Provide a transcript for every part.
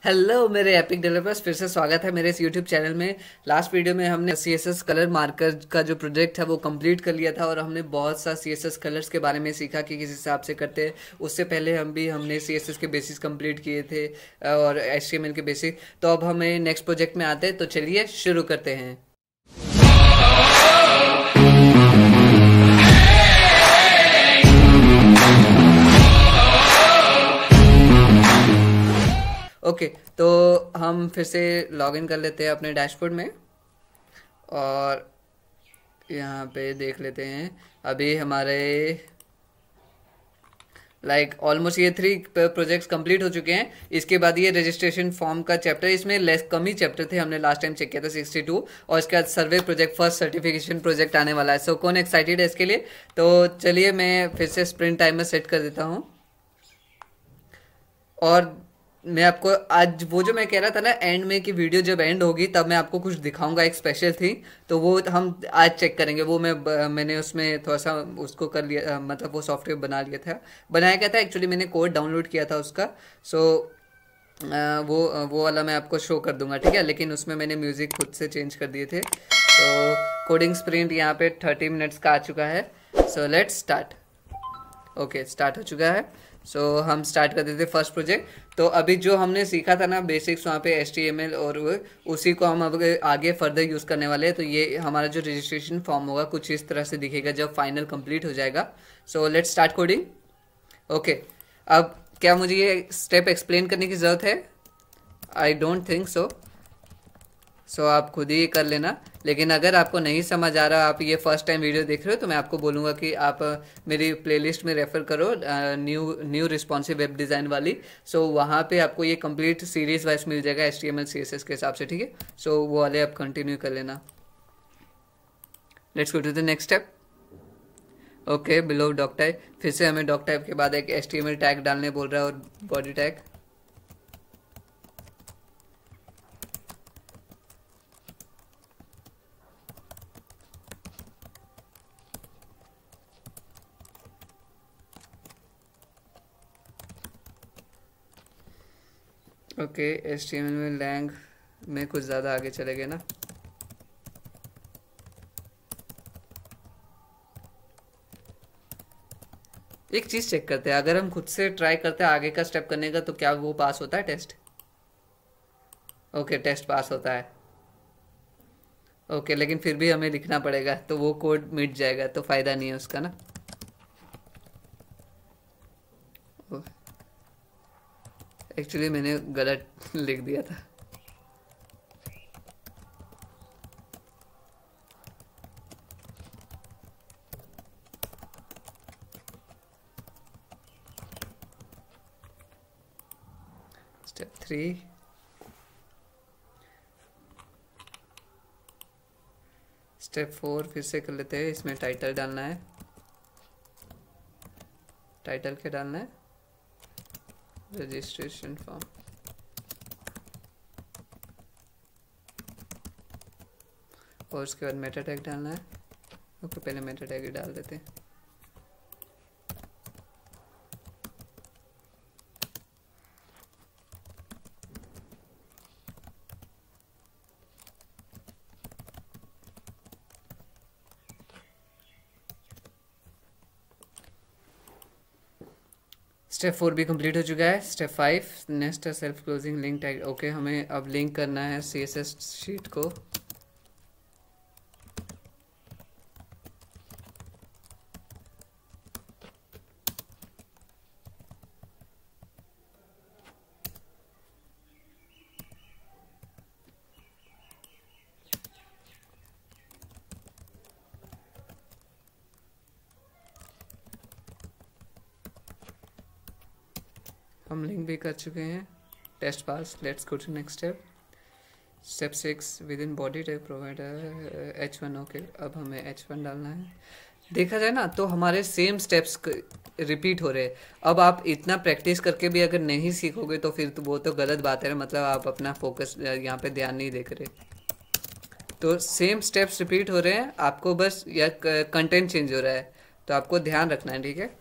Hello मेरे epic developers, फिर से स्वागत है मेरे इस यूट्यूब चैनल में। लास्ट वीडियो में हमने सीएसएस कलर मार्कर का जो प्रोजेक्ट है वो कंप्लीट कर लिया था और हमने बहुत सा सीएसएस कलर्स के बारे में सीखा कि किस हिसाब से करते हैं। उससे पहले हमने सीएसएस के बेसिक्स कंप्लीट किए थे और एचटीएमएल के बेसिक। तो अब हमें नेक्स्ट प्रोजेक्ट में आते हैं, तो चलिए शुरू करते हैं। ओके, तो हम फिर से लॉगिन कर लेते हैं अपने डैशबोर्ड में और यहाँ पे देख लेते हैं। अभी हमारे ऑलमोस्ट ये 3 प्रोजेक्ट्स कंप्लीट हो चुके हैं। इसके बाद ये रजिस्ट्रेशन फॉर्म का चैप्टर, इसमें कम ही चैप्टर थे, हमने लास्ट टाइम चेक किया था 62। और इसके बाद सर्वे प्रोजेक्ट, फर्स्ट सर्टिफिकेशन प्रोजेक्ट आने वाला है। सो कौन एक्साइटेड है इसके लिए? तो चलिए मैं फिर से स्प्रिंट टाइमर सेट कर देता हूँ। और मैं आपको आज वो जो मैं कह रहा था ना एंड में कि वीडियो जब एंड होगी तब मैं आपको कुछ दिखाऊंगा, एक स्पेशल थिंग, तो वो हम आज चेक करेंगे। वो मैंने उसमें थोड़ा सा उसको कर लिया, मतलब वो सॉफ्टवेयर बना लिया था, बनाया क्या था एक्चुअली, मैंने कोड डाउनलोड किया था उसका। सो वो वाला मैं आपको शो कर दूंगा, ठीक है। लेकिन उसमें मैंने म्यूज़िक खुद से चेंज कर दिए थे। तो कोडिंग स्प्रिंट यहाँ पे 30 मिनट्स का आ चुका है। So let's start. Okay, start हो चुका है। सो हम स्टार्ट कर देते फर्स्ट प्रोजेक्ट। तो अभी जो हमने सीखा था ना बेसिक्स वहाँ पे HTML, और उसी को हम अब आगे फर्दर यूज़ करने वाले हैं। तो ये हमारा जो रजिस्ट्रेशन फॉर्म होगा कुछ इस तरह से दिखेगा जब फाइनल कंप्लीट हो जाएगा। So let's start coding. Okay, अब क्या मुझे ये स्टेप एक्सप्लेन करने की ज़रूरत है? I don't think so. सो आप खुद ही कर लेना। लेकिन अगर आपको नहीं समझ आ रहा, आप ये फर्स्ट टाइम वीडियो देख रहे हो, तो मैं आपको बोलूँगा कि आप मेरी प्लेलिस्ट में रेफ़र करो, न्यू रिस्पॉन्सिव वेब डिज़ाइन वाली। सो वहाँ पे आपको ये कंप्लीट सीरीज वाइज मिल जाएगा HTML CSS के हिसाब से, ठीक है। सो वो वाले आप कंटिन्यू कर लेना। Let's go to the next step. Okay, below doc type, फिर से हमें डॉक टाइप के बाद एक HTML टैग डालने बोल रहा है और बॉडी टैग। ओके, HTML में लैंग में कुछ ज़्यादा आगे चले गए ना। एक चीज़ चेक करते हैं, अगर हम खुद से ट्राई करते हैं आगे का स्टेप करने का, तो क्या वो पास होता है टेस्ट? ओके, टेस्ट पास होता है। ओके, लेकिन फिर भी हमें लिखना पड़ेगा, तो वो कोड मिट जाएगा, तो फ़ायदा नहीं है उसका ना। एक्चुअली मैंने गलत लिख दिया था। स्टेप 3, स्टेप 4 फिर से कर लेते हैं। इसमें टाइटल डालना है। टाइटल क्या डालना है? Registration form. और उसके बाद मेटा टैग डालना है। ओके, पहले मेटा टैग ही डाल देते हैं। स्टेप 4 भी कंप्लीट हो चुका है। स्टेप 5, नेक्स्ट है self closing link tag. Okay, हमें अब लिंक करना है CSS शीट को। हम लिंक भी कर चुके हैं। Test pass. Let's go to next step. Step 6, within body tag provider H1। Okay, अब हमें H1 डालना है। देखा जाए ना तो हमारे सेम स्टेप्स रिपीट हो रहे हैं। अब आप इतना प्रैक्टिस करके भी अगर नहीं सीखोगे तो फिर तो वो तो गलत बात है ना, मतलब आप अपना फोकस यहाँ पे ध्यान नहीं दे रहे। तो सेम स्टेप्स रिपीट हो रहे हैं, आपको बस या कंटेंट चेंज हो रहा है, तो आपको ध्यान रखना है, ठीक है।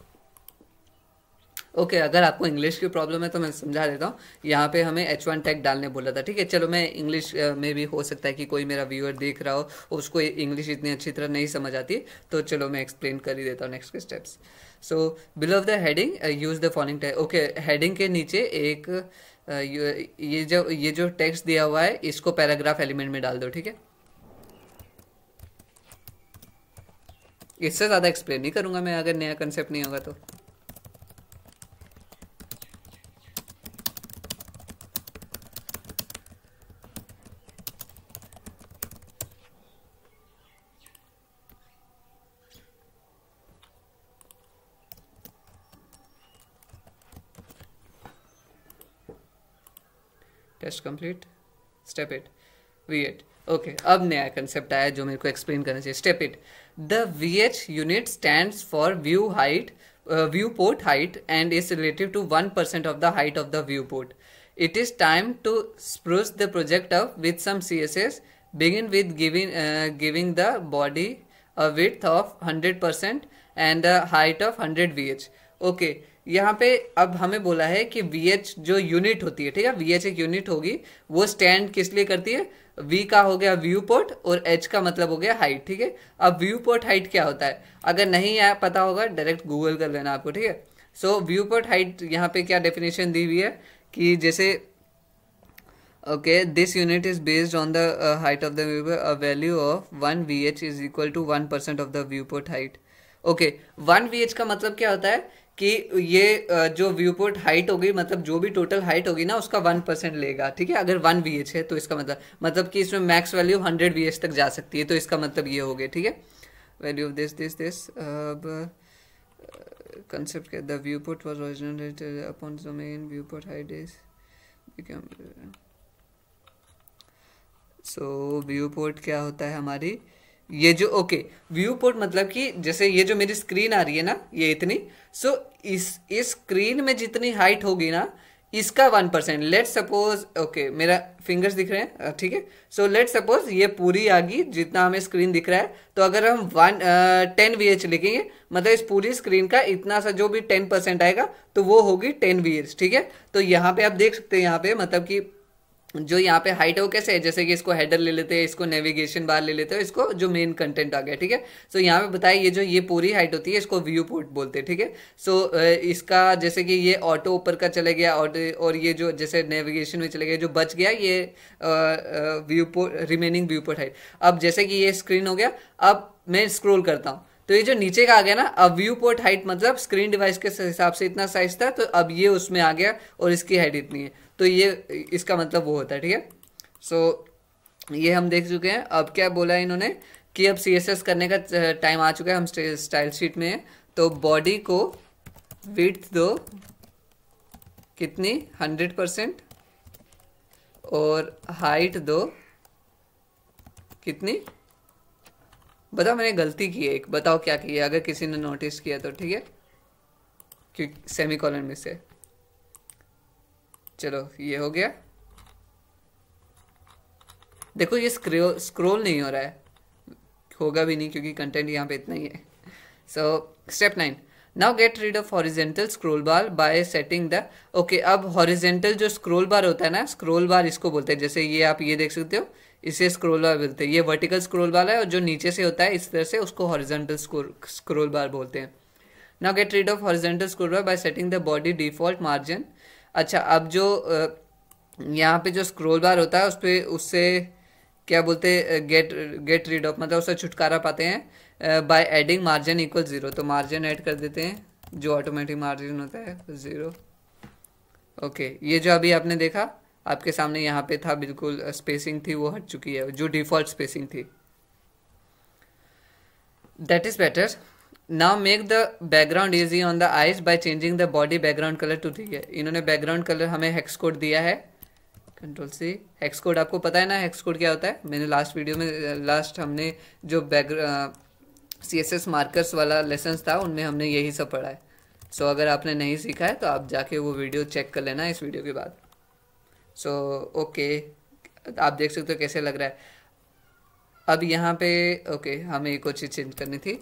ओके अगर आपको इंग्लिश की प्रॉब्लम है तो मैं समझा देता हूँ। यहाँ पे हमें H1 टैग डालने बोला था, ठीक है। चलो मैं इंग्लिश में भी हो सकता है कि कोई मेरा व्यूअर देख रहा हो उसको इंग्लिश इतनी अच्छी तरह नहीं समझ आती, तो चलो मैं एक्सप्लेन कर ही देता हूँ नेक्स्ट के steps. So below the heading use the following tag. Okay heading के नीचे एक ये जो टेक्स्ट दिया हुआ है इसको पैराग्राफ एलिमेंट में डाल दो, ठीक है। इससे ज़्यादा एक्सप्लेन नहीं करूँगा मैं, अगर नया कंसेप्ट नहीं होगा तो। Test complete. Step 8 V8। Okay अब नया कंसेप्ट आया जो मेरे को एक्सप्लेन करना चाहिए। Step 8 the VH unit stands for view height, view port height and is relative to 1% of the height of the view port. It is time to spruce the project up with some CSS. Begin with giving the body a width of 100% and a height of 100 VH. Okay यहाँ पे अब हमें बोला है कि VH जो unit होती है, ठीक है, VH एक यूनिट होगी, वो स्टैंड किस लिए करती है। V का हो गया व्यू पोर्ट और H का मतलब हो गया हाइट, ठीक है। अब व्यू पोर्ट हाइट क्या होता है, अगर नहीं पता होगा डायरेक्ट गूगल कर लेना आपको, ठीक है। सो व्यू पोर्ट हाइट यहाँ पे क्या डेफिनेशन दी हुई है कि जैसे okay this unit is based on the height of the view, a value of 1 VH is equal to 1% of the view port height. Okay 1 VH का मतलब क्या होता है कि ये जो व्यू पोर्ट हाइट होगी, मतलब जो भी टोटल हाइट होगी ना उसका 1% लेगा, ठीक है। अगर 1 VH है तो इसका मतलब कि इसमें मैक्स वैल्यू 100 VH तक जा सकती है, तो इसका मतलब ये हो गया, ठीक है। वैल्यू ऑफ दिस अब concept the viewport was originated upon the main viewport height is become so viewport क्या होता है हमारी, ये जो ओके viewport मतलब कि जैसे ये जो मेरी स्क्रीन आ रही है ना ये इतनी, सो इस स्क्रीन में जितनी हाइट होगी ना इसका 1%। लेट सपोज ओके मेरा फिंगर्स दिख रहे हैं, ठीक है। सो लेट सपोज ये पूरी आ गई जितना हमें स्क्रीन दिख रहा है, तो अगर हम 10 VH लिखेंगे मतलब इस पूरी स्क्रीन का इतना सा जो भी 10% आएगा तो वो होगी 10 VH, ठीक है। तो यहाँ पे आप देख सकते हैं, यहाँ पे मतलब कि जो यहाँ पे हाइट है वो कैसे है, जैसे कि इसको हेडर ले लेते हैं, इसको नेविगेशन बार ले लेते हैं, इसको जो मेन कंटेंट आ गया, ठीक है। सो यहाँ पे बताया ये जो ये पूरी हाइट होती है इसको व्यू पोर्ट बोलते हैं, ठीक है। सो इसका जैसे कि ये ऑटो ऊपर का चले गया और ये जो जैसे नेविगेशन में चले गया जो बच गया ये view port remaining view port height. अब जैसे कि ये स्क्रीन हो गया, अब मैं स्क्रोल करता हूँ तो ये जो नीचे का आ गया ना, अब व्यू पोर्ट हाइट मतलब स्क्रीन डिवाइस के हिसाब से इतना साइज था, तो अब ये उसमें आ गया और इसकी हाइट इतनी है, तो ये इसका मतलब वो होता है, ठीक है। सो ये हम देख चुके हैं। अब क्या बोला है इन्होंने कि अब CSS करने का टाइम आ चुका है, हम स्टाइल शीट में है, तो बॉडी को विड्थ दो कितनी 100% और हाइट दो कितनी, बताओ मैंने गलती की है एक, बताओ क्या की है, अगर किसी ने नोटिस किया तो, ठीक है, क्योंकि सेमीकोलन में से। चलो ये हो गया, देखो ये स्क्रोल नहीं हो रहा है, होगा भी नहीं क्योंकि कंटेंट यहाँ पे इतना ही है। So step 9 now get rid of horizontal scroll bar bye setting the okay. अब हॉरिजेंटल जो स्क्रोल बार होता है ना, स्क्रोल बार इसको बोलते हैं, जैसे ये आप ये देख सकते हो इसे स्क्रोल बार बोलते हैं। ये वर्टिकल स्क्रोल बार है और जो नीचे से होता है इस तरह से उसको हॉरिजॉन्टल स्क्रोल बार बोलते हैं। Now get rid of horizontal scroll bar bye setting the body default margin. अच्छा अब जो यहाँ पे जो स्क्रोल बार होता है उस पर उससे क्या बोलते हैं, गेट रीड ऑफ मतलब उससे छुटकारा पाते हैं बाय एडिंग मार्जिन इक्वल 0। तो मार्जिन ऐड कर देते हैं, जो ऑटोमेटिक मार्जिन होता है 0। ओके ये जो अभी आपने देखा आपके सामने यहाँ पे था, बिल्कुल स्पेसिंग थी वो हट चुकी है, जो डिफॉल्ट स्पेसिंग थी। That is better. Now make the background easy on the eyes by changing the body background colour to, ठीक है। इन्होंने बैकग्राउंड कलर हमें हेक्स कोड दिया है, कंट्रोल C। हेक्स कोड आपको पता है ना, हेक्स कोड क्या होता है, मैंने लास्ट वीडियो में हमने जो CSS मार्कर्स वाला लेसन था उनमें हमने यही सब पढ़ा है। सो अगर आपने नहीं सीखा है तो आप जाके वो वीडियो चेक कर लेना इस वीडियो के बाद। सो ओके आप देख सकते हो कैसे लग रहा है। अब यहाँ पे ओके हमें एक और चीज चेंज करनी थी।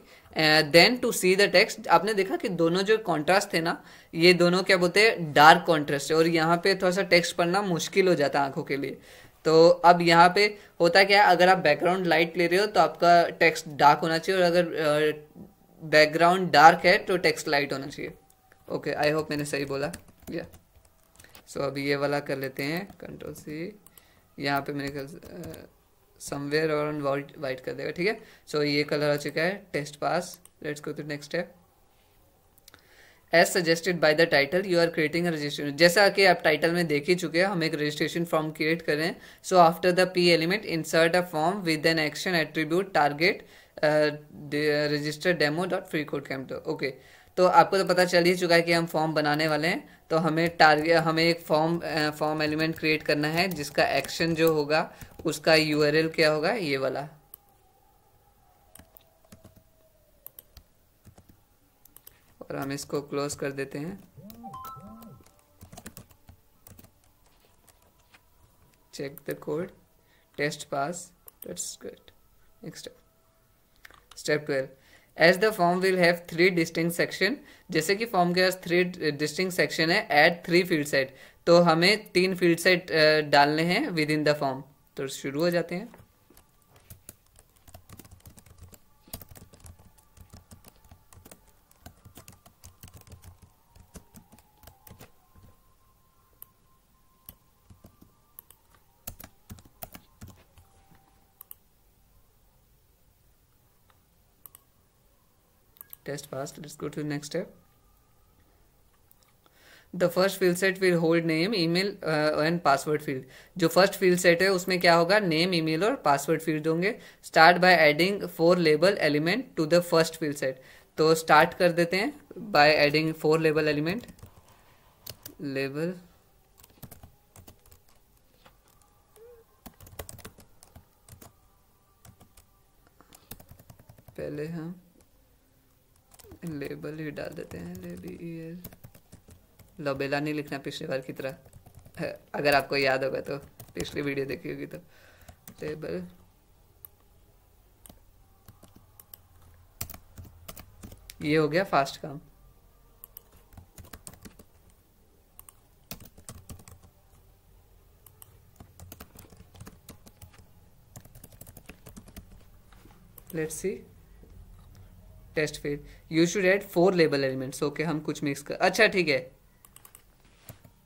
Then to see the text, आपने देखा कि दोनों जो कॉन्ट्रास्ट थे ना, ये दोनों क्या बोलते हैं, डार्क कॉन्ट्रास्ट है, और यहाँ पे थोड़ा सा टेक्स्ट पढ़ना मुश्किल हो जाता है आंखों के लिए। तो अब यहाँ पे होता क्या है, अगर आप बैकग्राउंड लाइट ले रहे हो तो आपका टेक्स्ट डार्क होना चाहिए, और अगर बैकग्राउंड डार्क है तो टेक्स्ट लाइट होना चाहिए। ओके, आई होप मैंने सही बोला। या सो अभी ये वाला कर लेते हैं, कंट्रोल सी, यहाँ पे मेरे ख्याल समवेयर और वाइट कर देगा, ठीक है। सो ये कलर आ चुका है, test pass. Let's go to next step. As suggested by the title you are creating a registration, जैसा कि आप टाइटल में देख ही चुके हैं, हम एक रजिस्ट्रेशन फॉर्म क्रिएट कर रहे हैं। So after the P element insert a form with an action attribute target register demo dot free code camp. Okay, तो आपको तो पता चल ही चुका है कि हम फॉर्म बनाने वाले हैं। तो हमें एक फॉर्म एलिमेंट क्रिएट करना है जिसका एक्शन जो होगा उसका यूआरएल क्या होगा, ये वाला। और हम इसको क्लोज कर देते हैं। Check the code, test pass, that's good. Next step 12, as the form will have 3 distinct section, जैसे कि फॉर्म के पास 3 डिस्टिंक्ट सेक्शन है, ऐड 3 फील्ड सेट, तो हमें 3 फील्ड सेट डालने हैं विद इन द फॉर्म। तो शुरू हो जाते हैं। Test passed. Let's go to the next step. The first field set will hold name, email and password field. जो first field set है उसमें क्या होगा, name, email और password field होंगे। Start by adding 4 label element to the first field set. तो start कर देते हैं by adding 4 label element. Label पहले हम लेबल ही डाल देते हैं, लेबल, लबेला नहीं लिखना पिछली बार की तरह, अगर आपको याद होगा तो, पिछली वीडियो देखी होगी तो। लेबल ये हो गया फास्ट काम। Let's see test field, you should add 4 label elements. Okay, हम कुछ मिक्स कर, अच्छा ठीक है,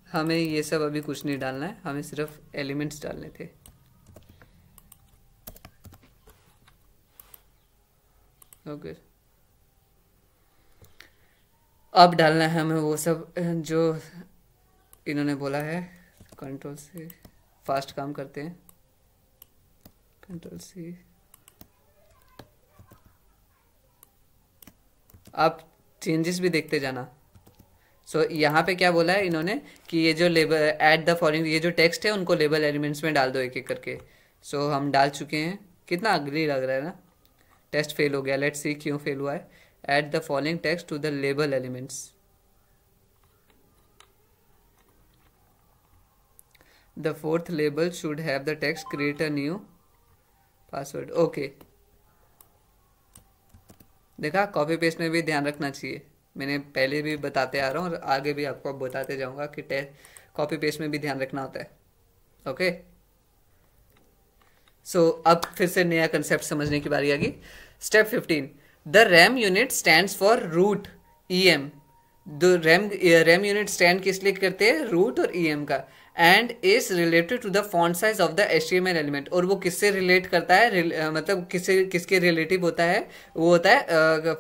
हमें ये सब अभी कुछ नहीं डालना है, हमें सिर्फ एलिमेंट्स डालने थे। ओके, अब डालना है हमें वो सब जो इन्होंने बोला है। कंट्रोल से फास्ट काम करते हैं, कंट्रोल सी। आप चेंजेस भी देखते जाना। सो यहाँ पे क्या बोला है इन्होंने कि ये जो लेबल ऐड द फॉलोइंग, ये जो टेक्स्ट है उनको लेबल एलिमेंट्स में डाल दो एक एक करके। सो हम डाल चुके हैं, कितना अगली लग रहा है ना। टेस्ट फेल हो गया, लेट्स सी क्यों फेल हुआ है। Add the following text to the label elements. The 4th label should have the text create a new password. Okay, देखा, कॉपी पेस्ट में भी ध्यान रखना चाहिए, मैंने पहले भी बताते आ रहा हूँ और आगे भी आपको बताते जाऊंगा कि कॉपी पेस्ट में भी ध्यान रखना होता है। ओके, सो अब फिर से नया कंसेप्ट समझने की बारी आ गई। Step 15, the rem unit stands for root EM। Rem unit stand किस लिए करते हैं, रूट और EM का, and is related to the font size of the HTML element. और वो किससे रिलेट करता है, मतलब किसके रिलेटिव होता है, वो होता है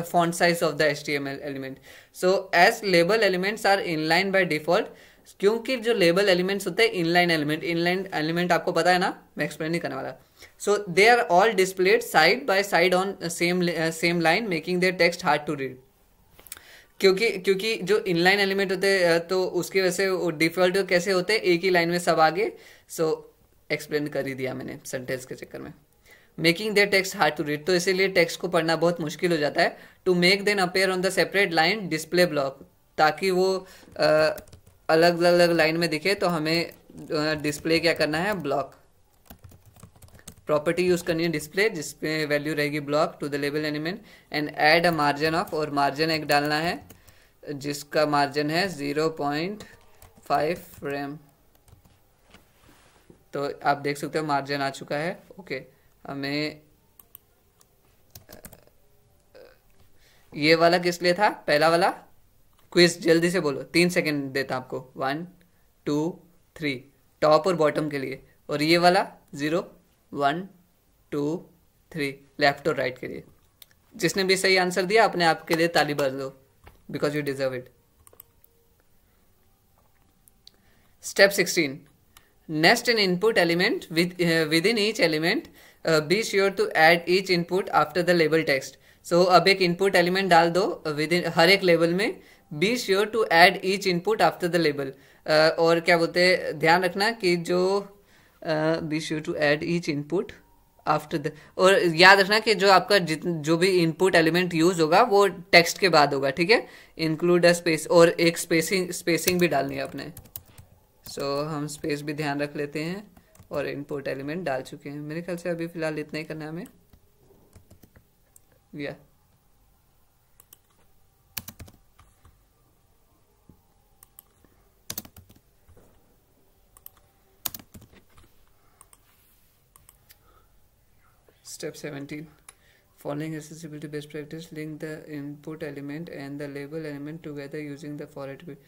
font size of the HTML element. So as label elements are inline by default, क्योंकि जो लेबल एलिमेंट्स होते हैं इनलाइन एलिमेंट आपको पता है ना, मैं एक्सप्लेन नहीं करने वाला। So they are all displayed side by side on same line, making their text hard to read. क्योंकि जो इनलाइन एलिमेंट होते हैं तो उसकी वजह से डिफॉल्ट कैसे होते हैं, एक ही लाइन में सब आगे। सो एक्सप्लेन कर ही दिया मैंने सेंटेंस के चक्कर में। Making their text hard to read, तो इसीलिए टेक्स्ट को पढ़ना बहुत मुश्किल हो जाता है। To make them appear on the separate line display block, ताकि वो अलग अलग लाइन में दिखे, तो हमें डिस्प्ले क्या करना है, ब्लॉक। प्रॉपर्टी यूज करनी है डिस्प्ले, जिसपे वैल्यू रहेगी block to the label element, and add a margin of, और मार्जिन एक डालना है जिसका मार्जिन है 0.5 फ्रेम। तो आप देख सकते हो मार्जिन आ चुका है। ओके, हमें ये वाला किस लिए था, पहला वाला क्विज, जल्दी से बोलो, 3 सेकंड देता आपको, 1 2 3, टॉप और बॉटम के लिए, और ये वाला 0 1 2 3, लेफ्ट और राइट के लिए। जिसने भी सही आंसर दिया अपने आप के लिए ताली बजा दो, because you deserve it. Step 16, nest an input element within each element, be sure to add each input after the label text. So अब एक इनपुट एलिमेंट डाल दो विद इन हर एक लेबल में, be sure to add each input after the label. और क्या बोलते हैं, ध्यान रखना कि जो be sure to add each input after the, और याद रखना कि जो आपका जो भी इनपुट एलिमेंट यूज होगा वो टेक्स्ट के बाद होगा, ठीक है। इंक्लूड अ स्पेस, और एक स्पेसिंग भी डालनी है अपने। सो हम स्पेस भी ध्यान रख लेते हैं, और इनपुट एलिमेंट डाल चुके हैं। मेरे ख्याल से अभी फिलहाल इतना ही करना है हमें, या Step 17, following accessibility best practice, link the input element and the label element together using the for attribute.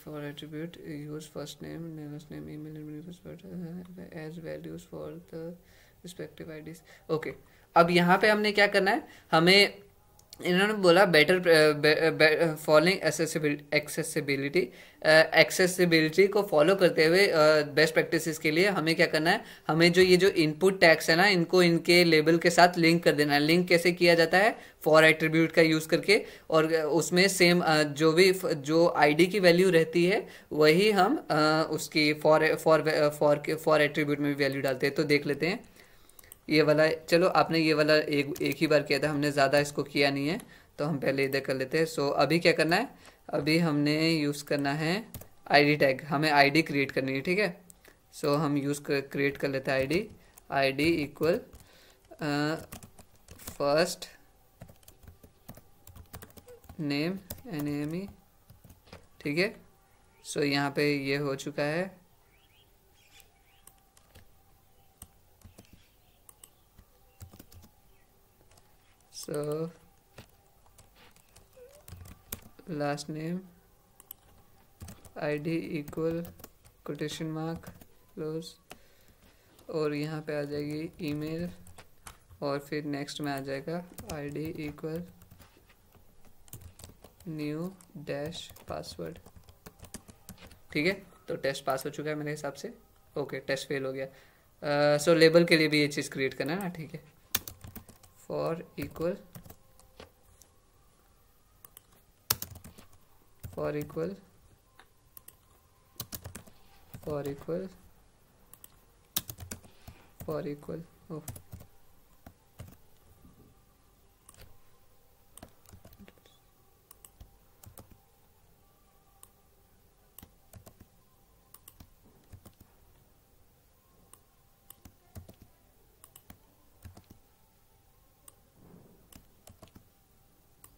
For attribute, use first name, last name, email, and as values for the respective IDs. Okay, अब यहाँ पे हमने क्या करना है, हमें इन्होंने बोला बेटर फॉलोइंग एक्सेसिबिलिटी को फॉलो करते हुए बेस्ट प्रैक्टिसेस के लिए हमें क्या करना है, हमें जो ये जो इनपुट टैग्स है ना, इनको इनके लेबल के साथ लिंक कर देना है। लिंक कैसे किया जाता है, फॉर एट्रीब्यूट का यूज़ करके, और उसमें सेम जो आईडी की वैल्यू रहती है वही हम उसकी फॉर एट्रीब्यूट में भी वैल्यू डालते हैं। तो देख लेते हैं ये वाला, चलो आपने ये वाला एक ही बार किया था, हमने ज़्यादा इसको किया नहीं है, तो हम पहले इधर कर लेते हैं। सो अभी क्या करना है, अभी हमने यूज़ करना है आईडी टैग, हमें आईडी क्रिएट करनी है, ठीक है। सो हम क्रिएट कर लेते हैं ID equal first name NAME, ठीक है। सो यहाँ पे ये हो चुका है। So last name ID equal quotation mark close, और यहाँ पे आ जाएगी ईमेल, और फिर नेक्स्ट में आ जाएगा ID equal new dash password, ठीक है। तो टेस्ट पास हो चुका है मेरे हिसाब से। ओके, टेस्ट फेल हो गया। सो लेबल के लिए भी ये चीज़ क्रिएट करना है ना, ठीक है। for equal oh,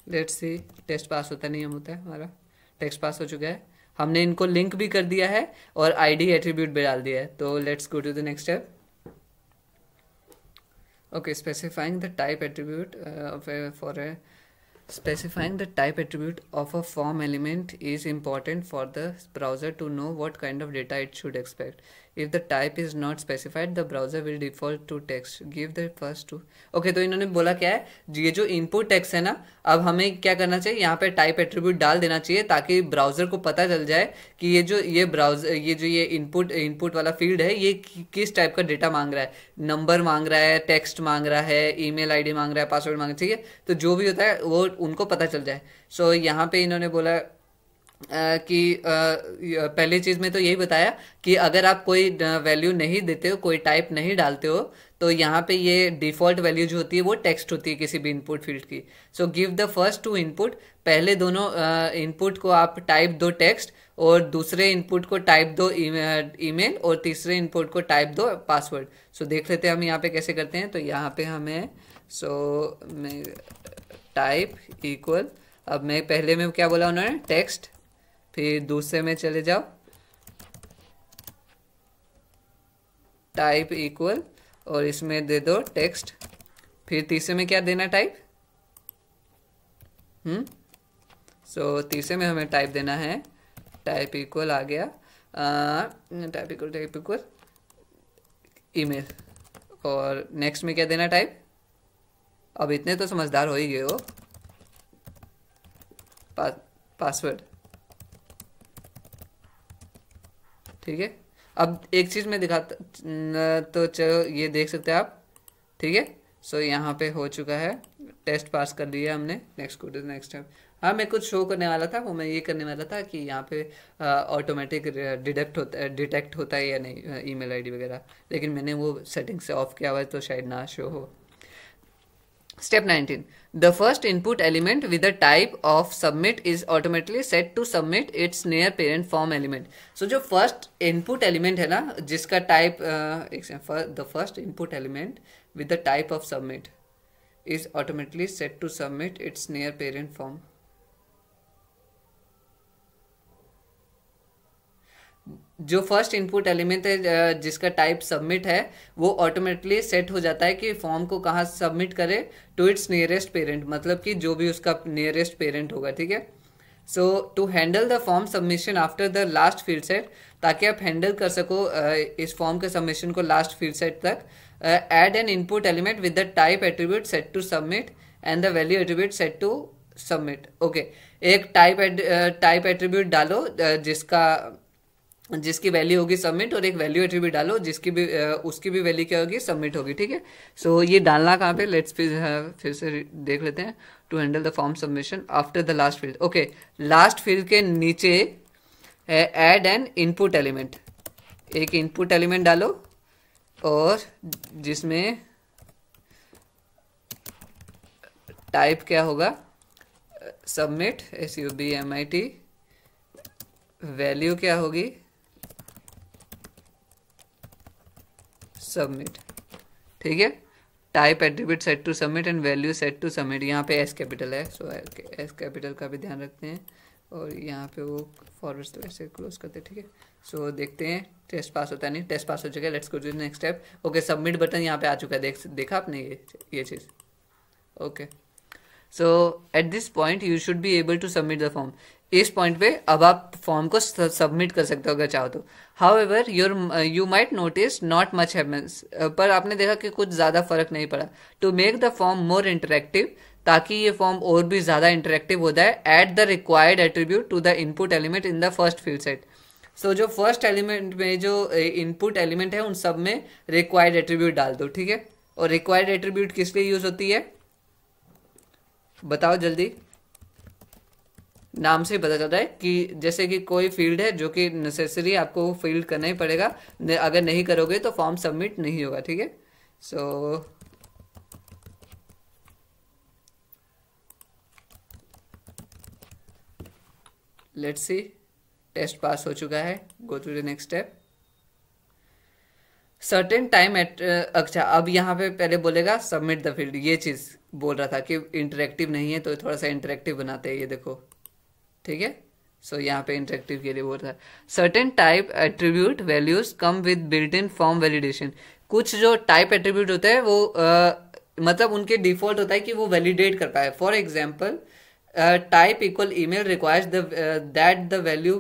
let's see, test pass होता नहीं, हम होता है, हमारा टेक्स्ट पास हो चुका है। हमने इनको लिंक भी कर दिया है और आईडी एट्रीब्यूट भी डाल दिया है। तो let's go to the next step. Okay, specifying the type attribute specifying the type attribute of a form element is important for the browser to know what kind of data it should expect. If the type is not specified, the browser will default to text. Give the first to okay, तो इन्होंने बोला क्या है, ये जो input text है ना, अब हमें क्या करना चाहिए, यहाँ पे टाइप एट्रीब्यूट डाल देना चाहिए ताकि ब्राउजर को पता चल जाए कि ये इनपुट वाला फील्ड है, ये किस टाइप का डेटा मांग रहा है। नंबर मांग रहा है, टेक्स्ट मांग रहा है, ईमेल आईडी मांग रहा है, पासवर्ड मांग रहा है, ठीक है। तो जो भी होता है वो उनको पता चल जाए। सो यहाँ पे इन्होंने बोला कि पहली चीज़ में तो यही बताया कि अगर आप कोई वैल्यू नहीं देते हो, कोई टाइप नहीं डालते हो, तो यहाँ पे ये डिफ़ॉल्ट वैल्यू जो होती है वो टेक्स्ट होती है किसी भी इनपुट फील्ड की। So give the first two input, पहले दोनों इनपुट को आप टाइप दो टेक्स्ट, और दूसरे इनपुट को टाइप दो ईमेल, और तीसरे इनपुट को टाइप दो पासवर्ड। सो देख लेते हैं हम यहाँ पे कैसे करते हैं। तो यहाँ पे हमें मैं टाइप इक्वल, अब मैं पहले में क्या बोला उन्होंने, टेक्स्ट, फिर दूसरे में चले जाओ टाइप इक्वल, और इसमें दे दो टेक्स्ट, फिर तीसरे में क्या देना, टाइप। सो तीसरे में हमें टाइप देना है, टाइप इक्वल आ गया, टाइप इक्वल ईमेल, और नेक्स्ट में क्या देना, टाइप। अब इतने तो समझदार हो ही गए हो, पासवर्ड। ठीक है, अब एक चीज़ मैं दिखाता, तो चलो ये देख सकते हैं आप। ठीक है, सो यहाँ पे हो चुका है, टेस्ट पास कर लिया हमने। Next go to next step. हाँ, मैं कुछ शो करने वाला था, वो मैं ये करने वाला था कि यहाँ पे ऑटोमेटिक डिटेक्ट होता है या नहीं ईमेल आईडी वगैरह, लेकिन मैंने वो सेटिंग से ऑफ किया हुआ है तो शायद ना शो हो। Step 19. The first input element with the type of submit is automatically set to submit its near parent form element. So जो first input element है ना, जिसका type the first input element with the type of submit is automatically set to submit its near parent form. जो first input element है जिसका type submit है, वो automatically set हो जाता है कि फॉर्म को कहाँ सबमिट करे, टू इट्स नियरेस्ट पेरेंट, मतलब कि जो भी उसका नियरेस्ट पेरेंट होगा। ठीक है, so to handle the form submission after the last field set, ताकि आप हैंडल कर सको इस फॉर्म के सबमिशन को लास्ट फील्ड सेट तक, add an input element with the type attribute set to submit and the value attribute set to submit. Okay, एक type attribute डालो जिसकी वैल्यू होगी सबमिट, और एक वैल्यू एट्रीब्यूट डालो जिसकी भी उसकी भी वैल्यू क्या होगी, सबमिट होगी। ठीक है, सो ये डालना कहाँ पे, लेट्स फिर से देख लेते हैं। To handle the form submission after the last field. Okay, last field के नीचे एड एन इनपुट एलिमेंट, एक इनपुट एलिमेंट डालो, और जिसमें टाइप क्या होगा, सबमिट, SUBMIT, वैल्यू क्या होगी, सबमिट। ठीक है, type attribute set to submit and value set to submit. यहाँ पे एस कैपिटल है, सो एस कैपिटल का भी ध्यान रखते हैं, और यहाँ पे वो फॉरवर्ड स्लैश से क्लोज करते हैं। ठीक है, सो देखते हैं टेस्ट पास होता है नहीं, टेस्ट पास हो चुका है। Let's go to the next step. Okay, submit button यहाँ पे आ चुका है, देखा आपने ये चीज़। Okay, so at this point you should be able to submit the form. इस पॉइंट पे अब आप फॉर्म को सबमिट कर सकते हो अगर चाहो तो। However you might notice not much happens, पर आपने देखा कि कुछ ज़्यादा फर्क नहीं पड़ा। To make the form more interactive, ताकि ये फॉर्म और भी ज़्यादा इंटरेक्टिव हो जाए, add the required attribute to the input element in the first fieldset. सो जो फर्स्ट एलिमेंट में जो इनपुट एलिमेंट है उन सब में रिक्वायर्ड एट्रीब्यूट डाल दो। ठीक है, और रिक्वायर्ड एट्रीब्यूट किस लिए यूज होती है, बताओ जल्दी। नाम से ही पता चल रहा है कि जैसे कि कोई फील्ड है जो कि नेसेसरी आपको फील्ड करना ही पड़ेगा, अगर नहीं करोगे तो फॉर्म सबमिट नहीं होगा। ठीक है, सो लेट्स सी, टेस्ट पास हो चुका है। Go to the next step. Certain time at, अच्छा अब यहाँ पे पहले बोलेगा सबमिट द फील्ड, ये चीज़ बोल रहा था कि इंटरेक्टिव नहीं है, तो थोड़ा सा इंटरेक्टिव बनाते हैं, ये देखो। ठीक है, सो यहाँ पे इंटरेक्टिव के लिए बोल रहा है। Certain type attribute values come with built in form validation. कुछ जो टाइप एट्रीब्यूट होते हैं वो मतलब उनके डिफॉल्ट होता है कि वो वैलिडेट कर पाए। For example, type equal email requires that the value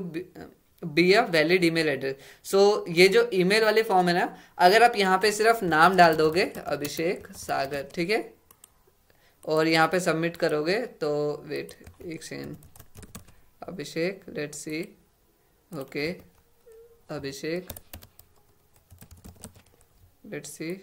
be a valid email address. So ये जो ईमेल वाली फॉर्म है ना, अगर आप यहाँ पे सिर्फ नाम डाल दोगे अभिषेक सागर, ठीक है, और यहाँ पे सबमिट करोगे, तो वेट एक second, Abhishek, let's see, okay Abhishek, let's see,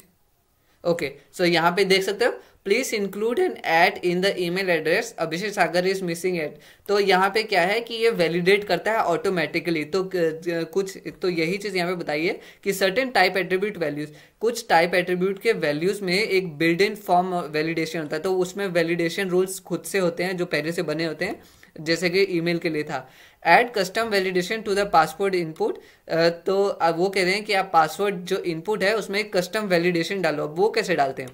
okay. So यहाँ पे देख सकते हो please include an at in the email address Abhishek Sagar is missing at. तो यहाँ पे क्या है कि ये वैलिडेट करता है ऑटोमेटिकली। तो कुछ तो यही चीज़ यहाँ पे बताइए कि सर्टेन टाइप एट्रीब्यूट वैल्यूज, कुछ टाइप एट्रीब्यूट के वैल्यूज में एक बिल्ड इन फॉर्म वैलिडेशन होता है। तो उसमें वैलिडेशन रूल्स खुद से होते हैं जो पहले से बने होते हैं, जैसे कि ईमेल के लिए था। Add custom validation to the password input. तो अब वो कह रहे हैं कि आप पासवर्ड जो इनपुट है उसमें एक कस्टम वैलिडेशन डालो। वो कैसे डालते हैं?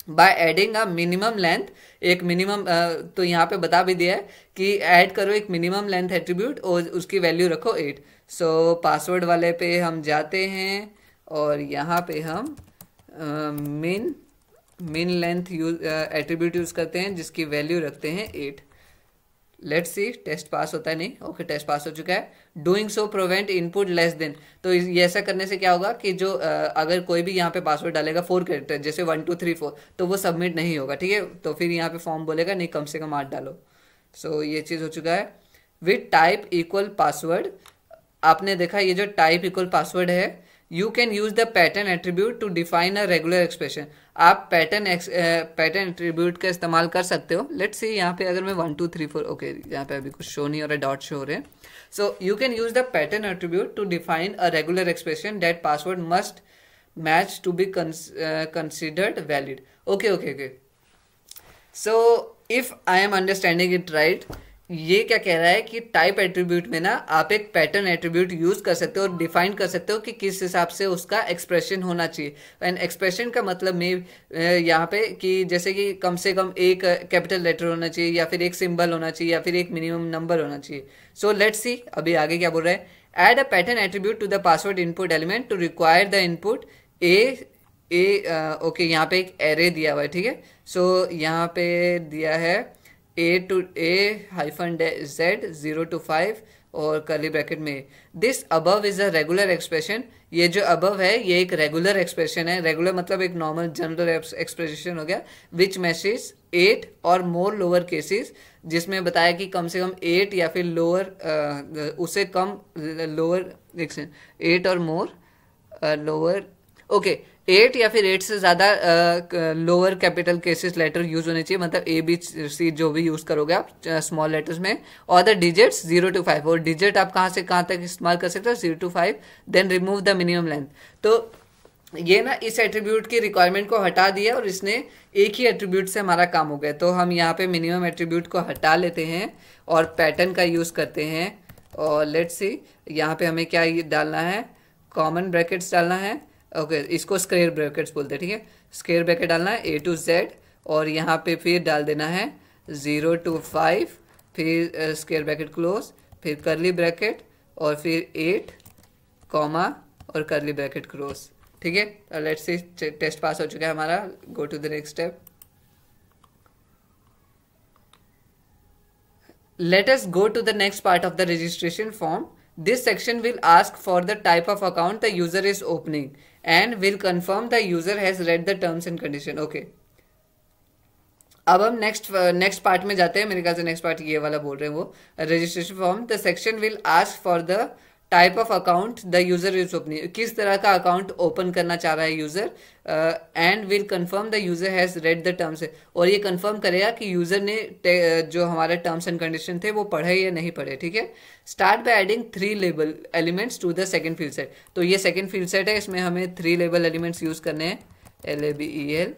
By adding a minimum length, एक मिनिमम, तो यहाँ पे बता भी दिया है कि ऐड करो एक मिनिमम लेंथ एट्रीब्यूट और उसकी वैल्यू रखो 8। सो पासवर्ड वाले पे हम जाते हैं और यहाँ पे हम मिन लेंथ एट्रीब्यूट यूज करते हैं जिसकी वैल्यू रखते हैं 8। लेट्स सी टेस्ट पास होता है, नहीं ओके टेस्ट पास हो चुका है। Doing so prevent input less than, तो ये ऐसा करने से क्या होगा कि जो अगर कोई भी यहाँ पे पासवर्ड डालेगा 4 कैरेक्टर जैसे 1 2 3 4 तो वो सबमिट नहीं होगा, ठीक है। तो फिर यहाँ पे फॉर्म बोलेगा नहीं कम से कम 8 डालो। सो ये चीज़ हो चुका है। विथ टाइप इक्वल पासवर्ड, आपने देखा ये जो टाइप इक्वल पासवर्ड है, you can use the pattern attribute to define a regular expression. आप पैटर्न एट्रीब्यूट का इस्तेमाल कर सकते हो। लेट्स सी यहाँ पे अगर मैं 1 2 3 4, ओके यहाँ पे अभी कुछ शो नहीं हो रहा है, डॉट शो हो रहे हैं। So you can use the pattern attribute to define a regular expression that password must match to be considered valid. Okay okay okay, so if I am understanding it right, ये क्या कह रहा है कि type attribute में ना आप एक पैटर्न एट्रीब्यूट यूज कर सकते हो और डिफाइन कर सकते हो कि किस हिसाब से उसका एक्सप्रेशन होना चाहिए। एंड एक्सप्रेशन का मतलब में यहाँ पे कि जैसे कि कम से कम एक कैपिटल लेटर होना चाहिए या फिर एक सिंबल होना चाहिए या फिर एक मिनिमम नंबर होना चाहिए। सो लेट्स सी अभी आगे क्या बोल रहा है। Add a pattern attribute to the password input element to require the input okay यहाँ पे एक एरे दिया हुआ है, ठीक है। सो यहाँ पे दिया है A-Z 0 to 5 और कर्ली ब्रैकेट में this above is a regular expression. ये जो अबव है ये एक रेगुलर एक्सप्रेशन है। रेगुलर मतलब एक नॉर्मल जनरल एक्सप्रेशन हो गया। विच मैसेज 8 और मोर लोअर केसेस, जिसमें बताया कि कम से कम 8 या फिर लोअर उससे कम लोअर 8 और मोर लोअर, ओके 8 या फिर 8 से ज़्यादा lower capital cases letter use होने चाहिए, मतलब ए बी सी जो भी यूज करोगे आप स्मॉल लेटर्स में। और द डिजिट्स 0 to 5, और डिजिट आप कहाँ से कहाँ तक इस्तेमाल कर सकते हो 0 to 5। Then remove the minimum length. तो ये ना इस एट्रीब्यूट की रिक्वायरमेंट को हटा दिया और इसने एक ही एट्रीब्यूट से हमारा काम हो गया। तो हम यहाँ पे मिनिमम एट्रीब्यूट को हटा लेते हैं और पैटर्न का यूज करते हैं। और लेट्स सी यहाँ पे हमें क्या डालना है, कॉमन ब्रैकेट्स डालना है। ओके इसको स्क्वायर ब्रैकेट्स बोलते हैं, ठीक है। स्क्वायर ब्रैकेट डालना है A to Z और यहाँ पे फिर डाल देना है 0 to 5, फिर स्क्वायर ब्रैकेट क्लोज, फिर कर्ली ब्रैकेट और फिर 8 कॉमा और कर्ली ब्रैकेट क्लोज, ठीक है। लेट्स सी टेस्ट पास हो चुका है हमारा। Go to the next step. Let us go to the next part of the registration form. This section will ask for the type of account the user is opening and will confirm the user has read the terms and condition. Okay. अब हम next part में जाते हैं। मेरे ख्याल से next part ये वाला बोल रहे हैं वो, registration form. The section will ask for the type of account the user is opening, किस तरह का अकाउंट ओपन करना चाह रहा है user, and will confirm the user has read the terms, और ये कंफर्म करेगा कि यूजर ने जो हमारे टर्म्स एंड कंडीशन थे वो पढ़े या नहीं पढ़े, ठीक है। Start by adding 3 label elements to the second field set. तो ये सेकंड फील्ड सेट है, इसमें हमें 3 लेबल एलिमेंट्स यूज करने हैं, LABEL,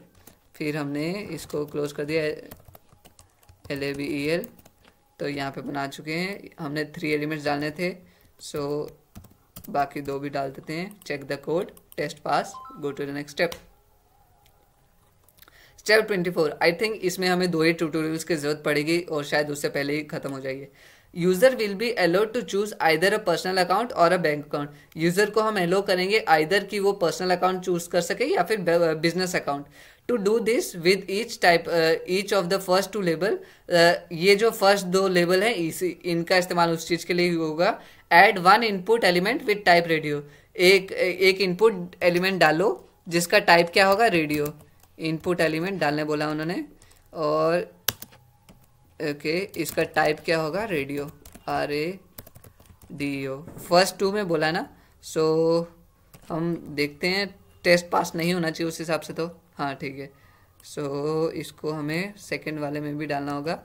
फिर हमने इसको क्लोज कर दिया LABEL। तो यहाँ पे बना चुके हैं, हमने 3 एलिमेंट्स डालने थे। सो बाकी 2 भी डाल देते हैं। Check the code, test pass, go to the next step. Step 24, I think इसमें हमें 2 ही ट्यूटोरियल्स की जरूरत पड़ेगी और शायद उससे पहले ही खत्म हो जाएगी। User will be allowed to choose either a personal account और अ बैंक अकाउंट। यूजर को हम अलाउ करेंगे आइदर कि वो पर्सनल अकाउंट चूज कर सके या फिर business account. To do this with each of the first 2 label, ये जो फर्स्ट 2 लेबल हैं इनका इस्तेमाल उस चीज के लिए होगा। Add 1 input element with type radio, एक इनपुट एलिमेंट डालो जिसका टाइप क्या होगा, रेडियो। इनपुट एलिमेंट डालने बोला उन्होंने, और ओके इसका टाइप क्या होगा, रेडियो, RADIO। फर्स्ट 2 में बोला ना। सो हम देखते हैं, टेस्ट पास नहीं होना चाहिए उस हिसाब से, तो हाँ ठीक है। सो इसको हमें सेकंड वाले में भी डालना होगा।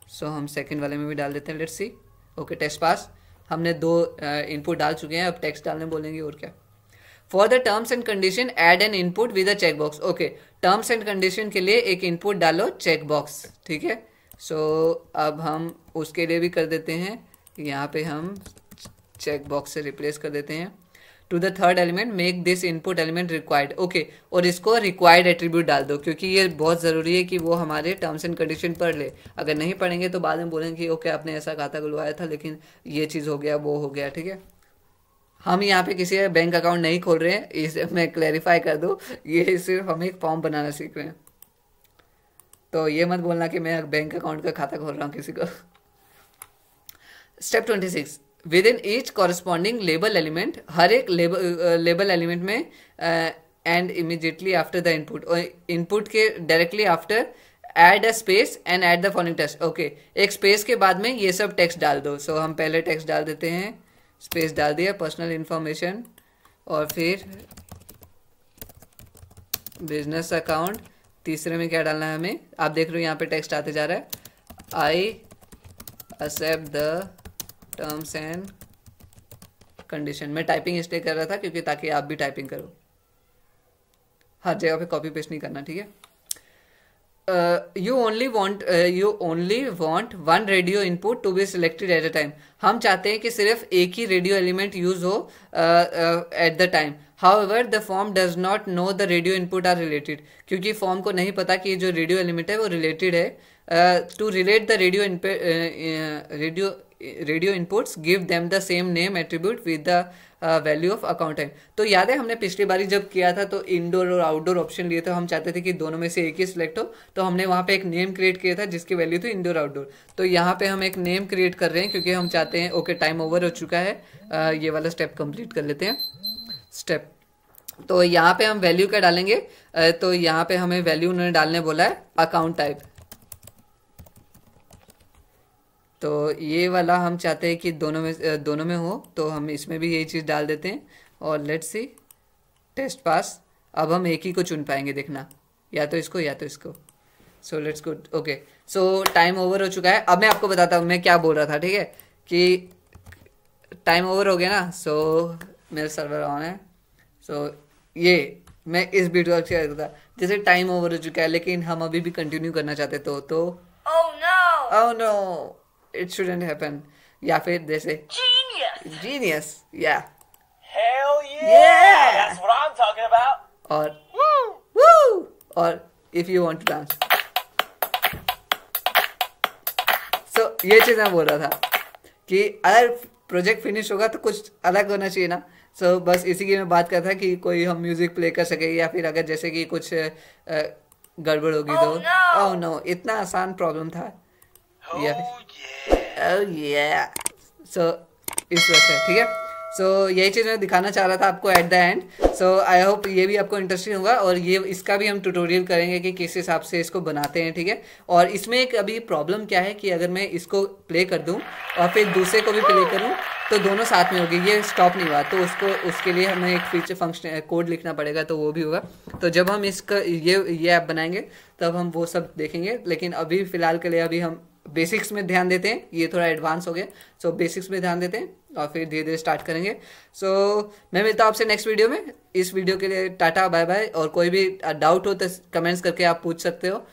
सो हम सेकंड वाले में भी डाल देते हैं, let's see. Okay, test pass. हमने 2 इनपुट डाल चुके हैं, अब टेक्स्ट डालने बोलेंगे और क्या। For the terms and condition add an input with a check box. Okay, terms and condition के लिए एक इनपुट डालो चेक बॉक्स, ठीक है। सो अब हम उसके लिए भी कर देते हैं, यहाँ पे हम चेक बॉक्स से रिप्लेस कर देते हैं। To the third element make this input element required. Okay, और इसको रिक्वायर्ड एट्रीब्यूट डाल दो, क्योंकि ये बहुत ज़रूरी है कि वो हमारे टर्म्स एंड कंडीशन पढ़ ले। अगर नहीं पढ़ेंगे तो बाद में बोलेंगे कि ओके आपने ऐसा खाता खुलवाया था लेकिन ये चीज़ हो गया, वो हो गया, ठीक है। हम यहाँ पे किसी बैंक अकाउंट नहीं खोल रहे हैं, इसे मैं क्लैरिफाई कर दूँ, ये सिर्फ हम एक फॉर्म बनाना सीख रहे हैं। तो ये मत बोलना कि मैं बैंक अकाउंट का खाता खोल रहा हूँ किसी को। Step 26, within each corresponding label element, हर एक लेबल एलिमेंट में and immediately after the input, और इनपुट के directly after add a space and add the following text. Okay, एक स्पेस के बाद में ये सब टेक्स्ट डाल दो। सो हम पहले टेक्स्ट डाल देते हैं, स्पेस डाल दिया, पर्सनल इंफॉर्मेशन, और फिर बिजनेस अकाउंट। तीसरे में क्या डालना है हमें, आप देख रहे हो यहाँ पे टेक्स्ट आते जा रहा है, I accept the terms and condition. मैं टाइपिंग इसलिए कर रहा था क्योंकि ताकि आप भी टाइपिंग करो, हर जगह पे कॉपी पेस्ट नहीं करना, ठीक है। You only want one radio input to be selected at a time. हम चाहते हैं कि सिर्फ एक ही रेडियो एलिमेंट यूज हो at the time. However the form does not know the radio input are related, क्योंकि फॉर्म को नहीं पता कि जो रेडियो एलिमेंट है वो रिलेटेड है। To relate the radio inputs give them the same name attribute with the value of account time. तो याद है हमने पिछली बारी जब किया था तो इंडोर और आउटडोर ऑप्शन लिए थे, हम चाहते थे कि दोनों में से एक ही सिलेक्ट हो, तो हमने वहाँ पे एक नेम क्रिएट किया था जिसकी वैल्यू थी इंडोर आउटडोर। तो यहाँ पे हम एक नेम क्रिएट कर रहे हैं क्योंकि हम चाहते हैं, ओके टाइम ओवर हो चुका है, ये वाला स्टेप कंप्लीट कर लेते हैं। स्टेप, तो यहाँ पे हम वैल्यू क्या डालेंगे, तो यहाँ पे हमें वैल्यू उन्होंने डालने बोला है अकाउंट टाइप। तो ये वाला हम चाहते हैं कि दोनों में हो, तो हम इसमें भी यही चीज़ डाल देते हैं, और लेट्स सी टेस्ट पास। अब हम एक ही को चुन पाएंगे, देखना, या तो इसको या तो इसको। So let's go. Okay, so time over हो चुका है। अब मैं आपको बताता हूँ मैं क्या बोल रहा था, ठीक है, कि टाइम ओवर हो गया ना। सो मेरा सर्वर ऑन है। सो ये मैं इस वीडियो को शेयर करता, जैसे टाइम ओवर हो चुका है लेकिन हम अभी भी कंटिन्यू करना चाहते तो oh no it shouldn't happen, या फिर जैसे जीनियस या Hell yeah! That's what I'm talking about. और woo! और if you want to dance. So ये चीज मैं बोल रहा था कि अगर प्रोजेक्ट फिनिश होगा तो कुछ अलग होना चाहिए ना। सो बस इसी की मैं बात कर था कि कोई हम म्यूजिक प्ले कर सके, या फिर अगर जैसे कि कुछ गड़बड़ होगी तो ओह नो, इतना आसान प्रॉब्लम था। सो इस वजह से, ठीक है। सो यही चीज़ मैं दिखाना चाह रहा था आपको at the end. So I hope ये भी आपको इंटरेस्टिंग होगा, और ये इसका भी हम ट्यूटोरियल करेंगे कि किस हिसाब से इसको बनाते हैं, ठीक है। और इसमें एक अभी प्रॉब्लम क्या है कि अगर मैं इसको प्ले कर दूं और फिर दूसरे को भी प्ले करूं तो दोनों साथ में होगी, ये स्टॉप नहीं हुआ, तो उसके लिए हमें एक फीचर फंक्शन कोड लिखना पड़ेगा, तो वो भी होगा। तो जब हम इसका ये ऐप बनाएंगे तब हम वो सब देखेंगे, लेकिन अभी फ़िलहाल के लिए अभी हम बेसिक्स में ध्यान देते हैं, ये थोड़ा एडवांस हो गया। सो बेसिक्स में ध्यान देते हैं और फिर धीरे धीरे स्टार्ट करेंगे। सो मैं मिलता हूँ आपसे नेक्स्ट वीडियो में। इस वीडियो के लिए टाटा बाय बाय, और कोई भी डाउट हो तो कमेंट्स करके आप पूछ सकते हो।